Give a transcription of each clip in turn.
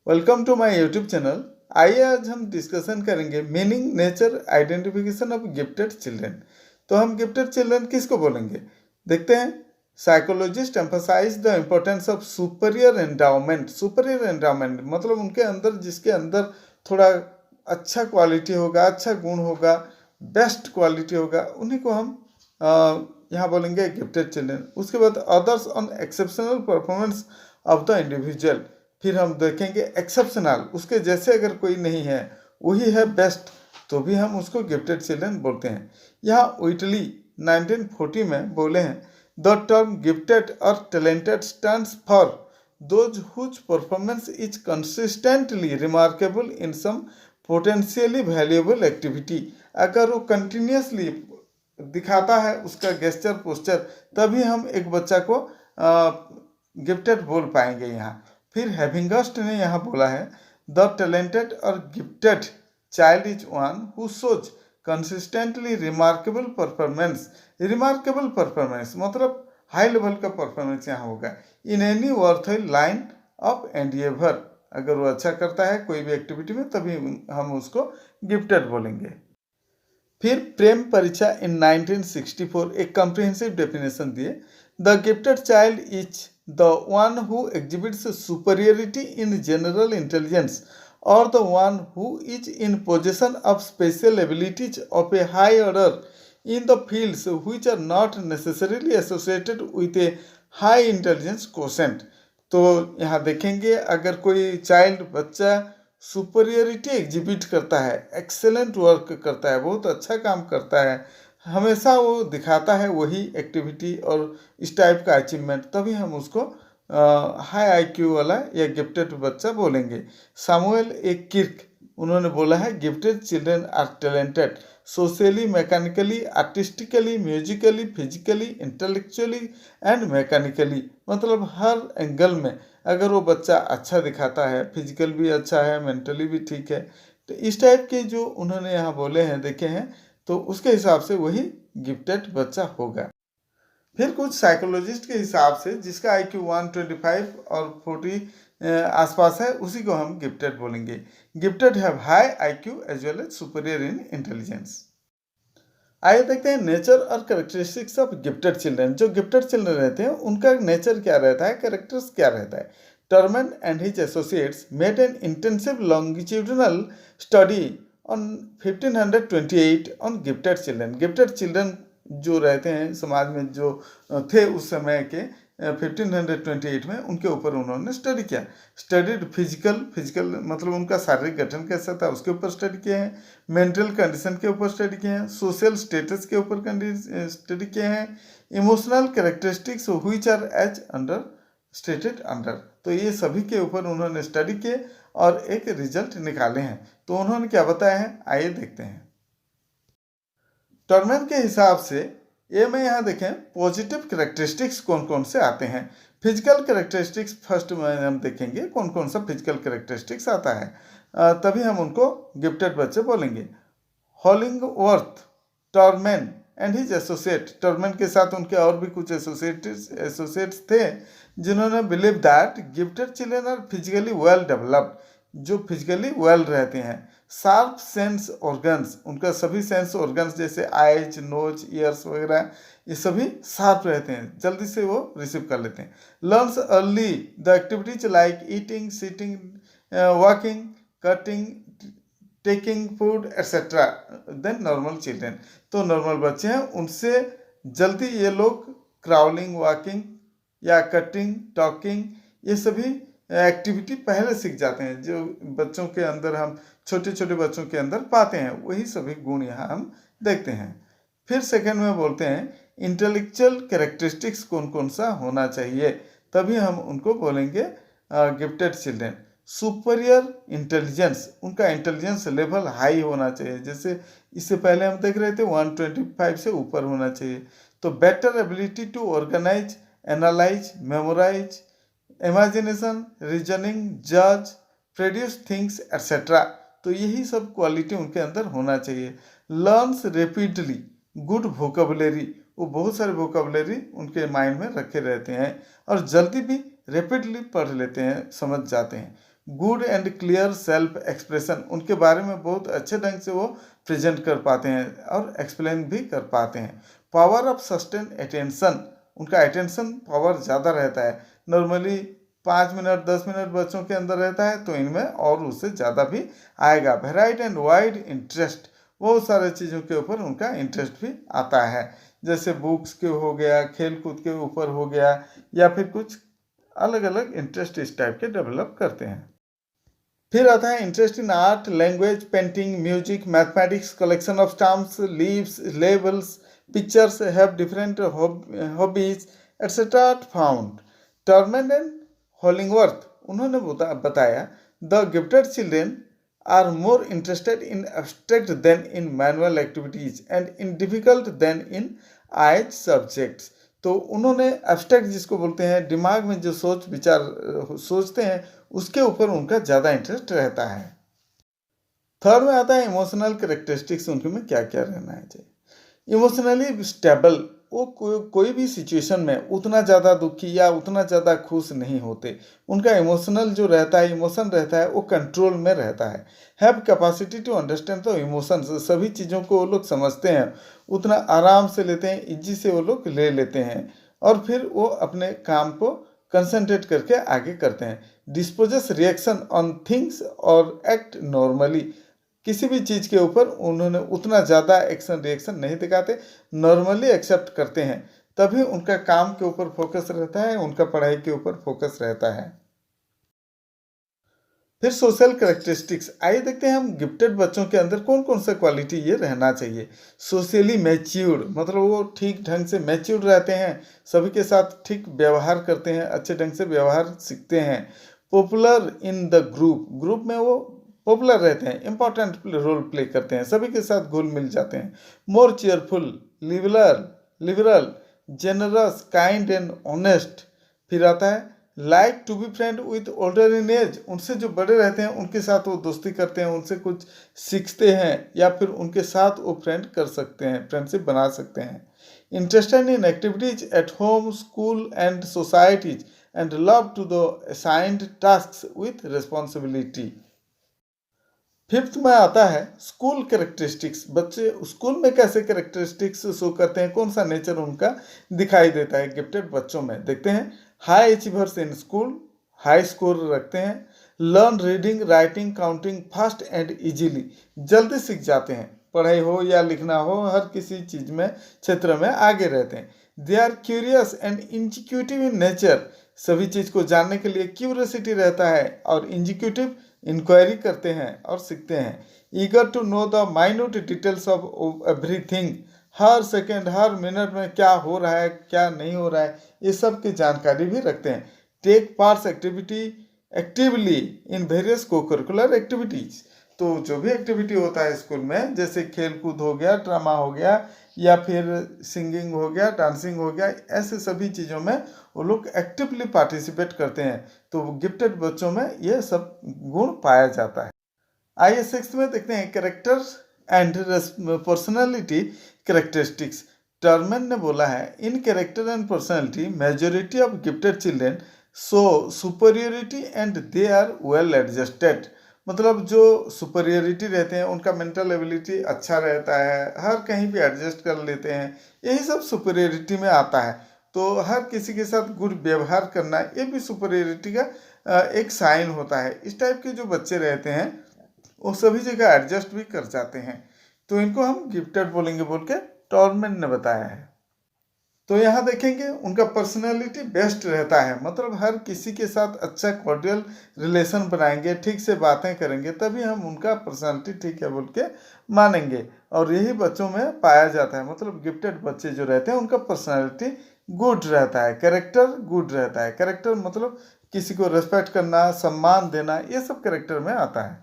Welcome to my YouTube channel. आइए आज हम डिस्कशन करेंगे meaning, nature, identification of gifted children. तो हम गिफ्टेड चिल्ड्रन किसको बोलेंगे, देखते हैं। Psychologist emphasise the importance of superior endowment. Superior endowment मतलब उनके अंदर, जिसके अंदर थोड़ा अच्छा क्वालिटी होगा, अच्छा गुण होगा, बेस्ट क्वालिटी होगा, उन्हीं को हम यहाँ बोलेंगे गिफ्टेड चिल्ड्रन। उसके बाद others on exceptional performance of the individual. फिर हम देखेंगे एक्सेप्शनल, उसके जैसे अगर कोई नहीं है, वही है बेस्ट, तो भी हम उसको गिफ्टेड चिल्ड्रन बोलते हैं। यहाँ व्हिटली 1940 में बोले हैं, द टर्म गिफ्टेड और talented stands for those whose performance is consistently remarkable in some potentially valuable activity. अगर वो कंटिन्यूसली दिखाता है उसका गेस्चर पोस्चर, तभी हम एक बच्चा को गिफ्टेड बोल पाएंगे यहाँ। फिर हैविंगस्ट ने यहाँ बोला है, द टैलेंटेड और gifted child is one who shows consistently remarkable performance. Remarkable performance मतलब हाई लेवल का परफॉर्मेंस यहाँ होगा in any worthwhile line of endeavour. अगर वो अच्छा करता है कोई भी एक्टिविटी में, तभी हम उसको गिफ्टेड बोलेंगे। फिर प्रेम परीक्षा इन 1964 एक कॉम्प्रिहेंसिव डेफिनेशन दिए, the gifted child is the one who exhibits superiority in general intelligence or the one who is in possession of special abilities of a high order in the fields which are not necessarily associated with a high intelligence quotient। तो यहाँ देखेंगे, अगर कोई child बच्चा superiority exhibit करता है, excellent work करता है, बहुत अच्छा काम करता है, हमेशा वो दिखाता है वही एक्टिविटी और इस टाइप का अचीवमेंट, तभी हम उसको हाई आईक्यू वाला या गिफ्टेड बच्चा बोलेंगे। सामुएल ए किर्क, उन्होंने बोला है, gifted children are talented socially, mechanically, artistically, musically, physically, intellectually and mechanically. मतलब हर एंगल में अगर वो बच्चा अच्छा दिखाता है, फिजिकल भी अच्छा है, मेंटली भी ठीक है, तो इस टाइप के जो उन्होंने यहाँ बोले हैं, देखे हैं, तो उसके हिसाब से वही गिफ्टेड बच्चा होगा। फिर कुछ साइकोलॉजिस्ट के हिसाब से जिसका IQ 125 और 40 आसपास है, उसी को हम गिफ्टेड बोलेंगे। Gifted have high IQ as well as superior in intelligence. आइए देखते हैं नेचर और कैरेक्टरिस्टिक्स ऑफ गिफ्टेड चिल्ड्रन। जो गिफ्टेड चिल्ड्रन रहते हैं उनका नेचर क्या रहता है, कैरेक्टर्स क्या रहता है। Terman and his associates made an intensive longitudinal study on 1528 on gifted children. Gifted children जो रहते हैं समाज में, जो थे उस समय के 1528 में, उनके ऊपर उन्होंने स्टडी किया। स्टडीड फिजिकल मतलब उनका शारीरिक गठन कैसा था, उसके ऊपर स्टडी किए हैं। मेंटल कंडीशन के ऊपर स्टडी किए हैं। सोशल स्टेटस के ऊपर स्टडी किए हैं। Emotional characteristics which are as under stated under. तो ये सभी के ऊपर उन्होंने स्टडी किए और एक रिजल्ट निकाले हैं। तो उन्होंने क्या बताया है, आइए देखते हैं। टर्मन के हिसाब से ये में यहाँ देखें, पॉजिटिव कैरेक्टरिस्टिक्स कौन कौन से आते हैं। फिजिकल कैरेक्टरिस्टिक्स फर्स्ट में हम देखेंगे कौन कौन सा फिजिकल कैरेक्टरिस्टिक्स आता है, तभी हम उनको गिफ्टेड बच्चे बोलेंगे। Hollingworth, Terman and his associate, Terman के साथ उनके और भी कुछ एसोसिएट्स थे, जिन्होंने believe that gifted children are physically well developed, जो फिजिकली वेल रहते हैं। शार्प सेंस ऑर्गन्स, उनका सभी सेंस ऑर्गन्स जैसे आइज, नोज, ईयर्स वगैरह, ये सभी शार्प रहते हैं, जल्दी से वो रिसीव कर लेते हैं। Learns early the activities like eating, sitting, walking, cutting, taking food etcetera than normal children. तो नॉर्मल बच्चे हैं, उनसे जल्दी ये लोग क्राउलिंग, वॉकिंग या कटिंग, टॉकिंग, ये सभी एक्टिविटी पहले सीख जाते हैं। जो बच्चों के अंदर हम छोटे छोटे बच्चों के अंदर पाते हैं, वही सभी गुण यहाँ हम देखते हैं। फिर सेकंड में बोलते हैं इंटेलेक्चुअल कैरेक्टरिस्टिक्स कौन कौन सा होना चाहिए, तभी हम उनको बोलेंगे गिफ्टेड चिल्ड्रन। सुपीरियर इंटेलिजेंस, उनका इंटेलिजेंस लेवल हाई होना चाहिए, जैसे इससे पहले हम देख रहे थे 125 से ऊपर होना चाहिए। तो better ability to organise, analyse, memorise, imagination, reasoning, जज, प्रोड्यूस थिंग्स एक्सेट्रा। तो यही सब क्वालिटी उनके अंदर होना चाहिए। लर्न्स रेपिडली, गुड वोकेबुलरी, वो बहुत सारे वोकेबुलरी उनके माइंड में रखे रहते हैं और जल्दी भी रैपिडली पढ़ लेते हैं, समझ जाते हैं। Good and clear self expression, उनके बारे में बहुत अच्छे ढंग से वो प्रेजेंट कर पाते हैं और एक्सप्लेन भी कर पाते हैं। पावर ऑफ सस्टेन अटेंशन, उनका अटेंशन पावर ज़्यादा रहता है। नॉर्मली 5 मिनट 10 मिनट बच्चों के अंदर रहता है, तो इनमें और उससे ज़्यादा भी आएगा। वेराइड एंड वाइड इंटरेस्ट, बहुत सारे चीज़ों के ऊपर उनका इंटरेस्ट भी आता है, जैसे बुक्स के हो गया, खेल कूद के ऊपर हो गया, या फिर कुछ अलग अलग इंटरेस्ट इस टाइप के डेवलप करते हैं। फिर आता है interest in art, language, painting, music, mathematics, collection of stamps, leaves, labels, pictures, have different hobbies etcetera found. Terman and Hollingworth उन्होंने बताया the gifted children are more interested in abstract than in manual activities and in difficult than in eyes subjects। तो उन्होंने abstract जिसको बोलते हैं, दिमाग में जो सोच विचार सोचते हैं, उसके ऊपर उनका ज़्यादा इंटरेस्ट रहता है। थर्ड में आता है इमोशनल कैरेक्टरिस्टिक्स, उनके में क्या क्या रहना है चाहिए। इमोशनली स्टेबल, वो कोई भी सिचुएशन में उतना ज़्यादा दुखी या उतना ज़्यादा खुश नहीं होते। उनका इमोशनल जो रहता है, इमोशन रहता है, वो कंट्रोल में रहता है। Have capacity to understand the emotions, सभी चीज़ों को वो लोग समझते हैं, उतना आराम से लेते हैं, इजी से वो लोग ले लेते हैं, और फिर वो अपने काम को कंसंट्रेट करके आगे करते हैं। डिस्पोजस रिएक्शन ऑन थिंग्स और एक्ट नॉर्मली, किसी भी चीज़ के ऊपर उन्होंने उतना ज़्यादा एक्शन रिएक्शन नहीं दिखाते, नॉर्मली एक्सेप्ट करते हैं, तभी उनका काम के ऊपर फोकस रहता है, उनका पढ़ाई के ऊपर फोकस रहता है। फिर सोशल कैरेक्टरिस्टिक्स, आइए देखते हैं हम गिफ्टेड बच्चों के अंदर कौन कौन सा क्वालिटी ये रहना चाहिए। सोशली मैच्योर्ड, मतलब वो ठीक ढंग से मैच्योर्ड रहते हैं, सभी के साथ ठीक व्यवहार करते हैं, अच्छे ढंग से व्यवहार सीखते हैं। Popular in the group, group में वो पॉपुलर रहते हैं, इंपॉर्टेंट रोल प्ले करते हैं, सभी के साथ घुल मिल जाते हैं। More cheerful, liberal, generous, kind and honest. फिर आता है like to be friend with older in age, उनसे जो बड़े रहते हैं उनके साथ वो दोस्ती करते हैं, उनसे कुछ सीखते हैं, या फिर उनके साथ वो फ्रेंड कर सकते हैं, फ्रेंडशिप बना सकते हैं। Interested in activities at home, school and societies and love to the assigned tasks with responsibility. Fifth में आता है स्कूल कैरेक्टरिस्टिक्स, बच्चे स्कूल में कैसे कैरेक्टरिस्टिक्स शो करते हैं, कौन सा नेचर उनका दिखाई देता है गिफ्टेड बच्चों में। देखते हैं high achievers in school, high score रखते हैं। Learn reading, writing, counting fast and easily, जल्दी सीख जाते हैं, पढ़ाई हो या लिखना हो, हर किसी चीज़ में क्षेत्र में आगे रहते हैं। They are curious and inquisitive in nature, सभी चीज़ को जानने के लिए क्यूरियोसिटी रहता है, और इंजिक्यूटिव इंक्वायरी करते हैं और सीखते हैं। Eager to know the minute details of everything, हर सेकेंड हर मिनट में क्या हो रहा है क्या नहीं हो रहा है, ये सब की जानकारी भी रखते हैं। Take parts actively in various co curricular activities, तो जो भी एक्टिविटी होता है स्कूल में, जैसे खेल कूद हो गया, ड्रामा हो गया, या फिर सिंगिंग हो गया, डांसिंग हो गया, ऐसे सभी चीज़ों में वो लोग एक्टिवली पार्टिसिपेट करते हैं, तो गिफ्टेड बच्चों में ये सब गुण पाया जाता है। आइए सिक्स्थ में देखते हैं character and personality characteristics. Terman ने बोला है in character and personality majority of gifted children show superiority and they are well adjusted, मतलब जो सुपरियोरिटी रहते हैं उनका मेंटल एबिलिटी अच्छा रहता है, हर कहीं भी एडजस्ट कर लेते हैं, यही सब सुपरियोरिटी में आता है। तो हर किसी के साथ गुड व्यवहार करना, ये भी सुपरियोरिटी का एक साइन होता है। इस टाइप के जो बच्चे रहते हैं वो सभी जगह एडजस्ट भी कर जाते हैं, तो इनको हम गिफ्टेड बोलेंगे बोल के टॉर्मेंट ने बताया है। तो यहाँ देखेंगे उनका पर्सनालिटी बेस्ट रहता है, मतलब हर किसी के साथ अच्छा कॉर्डियल रिलेशन बनाएंगे, ठीक से बातें करेंगे, तभी हम उनका पर्सनालिटी ठीक है बोल के मानेंगे, और यही बच्चों में पाया जाता है। मतलब गिफ्टेड बच्चे जो रहते हैं उनका पर्सनालिटी गुड रहता है, कैरेक्टर गुड रहता है। कैरेक्टर मतलब किसी को रेस्पेक्ट करना, सम्मान देना, ये सब कैरेक्टर में आता है।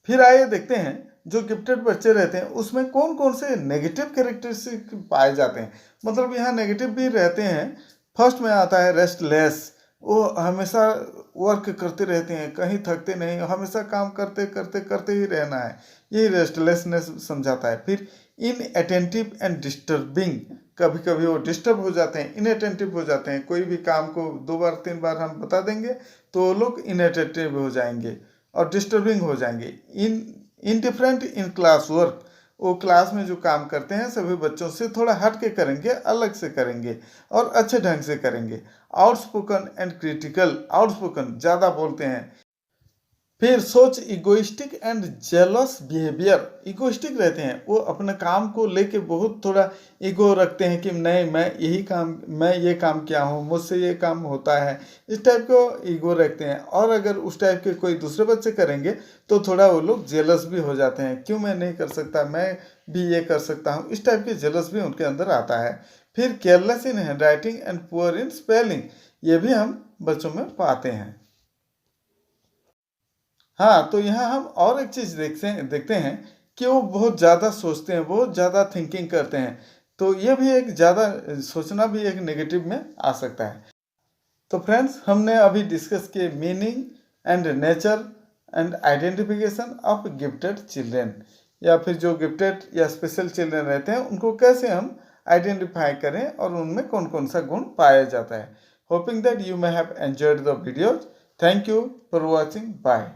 फिर आइए देखते हैं जो गिफ्टेड बच्चे रहते हैं उसमें कौन कौन से नेगेटिव कैरेक्टरिस्टिक पाए जाते हैं, मतलब यहाँ नेगेटिव भी रहते हैं। फर्स्ट में आता है रेस्टलेस, वो हमेशा वर्क करते रहते हैं, कहीं थकते नहीं, हमेशा काम करते करते करते ही रहना है, यही रेस्टलेसनेस समझाता है। फिर इनअटेंटिव एंड डिस्टर्बिंग, कभी कभी वो डिस्टर्ब हो जाते हैं, इनअटेंटिव हो जाते हैं, कोई भी काम को 2 बार 3 बार हम बता देंगे तो वो लोग इनअटेंटिव हो जाएंगे और डिस्टर्बिंग हो जाएंगे। इनडिफरेंट इन क्लास वर्क, वो क्लास में जो काम करते हैं सभी बच्चों से थोड़ा हट के करेंगे, अलग से करेंगे और अच्छे ढंग से करेंगे। आउटस्पोकन एंड क्रिटिकल, आउटस्पोकन ज़्यादा बोलते हैं। फिर सोच egoistic and jealous behaviour, egoistic रहते हैं, वो अपने काम को लेके बहुत थोड़ा ईगो रखते हैं कि नहीं मैं ये काम किया हूँ, मुझसे ये काम होता है, इस टाइप को ईगो रखते हैं। और अगर उस टाइप के कोई दूसरे बच्चे करेंगे तो थोड़ा वो लोग जेलस भी हो जाते हैं, क्यों मैं नहीं कर सकता, मैं भी ये कर सकता हूँ, इस टाइप के जेलस भी उनके अंदर आता है। फिर careless in hand writing and poor in spelling, ये भी हम बच्चों में पाते हैं। हाँ, तो यहाँ हम और एक चीज़ देखते हैं कि वो बहुत ज़्यादा सोचते हैं, बहुत ज़्यादा थिंकिंग करते हैं। तो ये भी एक ज़्यादा सोचना भी एक नेगेटिव में आ सकता है। तो फ्रेंड्स, हमने अभी डिस्कस किए meaning and nature and identification of gifted children, या फिर जो गिफ्टेड या स्पेशल चिल्ड्रेन रहते हैं उनको कैसे हम आइडेंटिफाई करें और उनमें कौन कौन सा गुण पाया जाता है। Hoping that you may have enjoyed the video. Thank you for watching. Bye.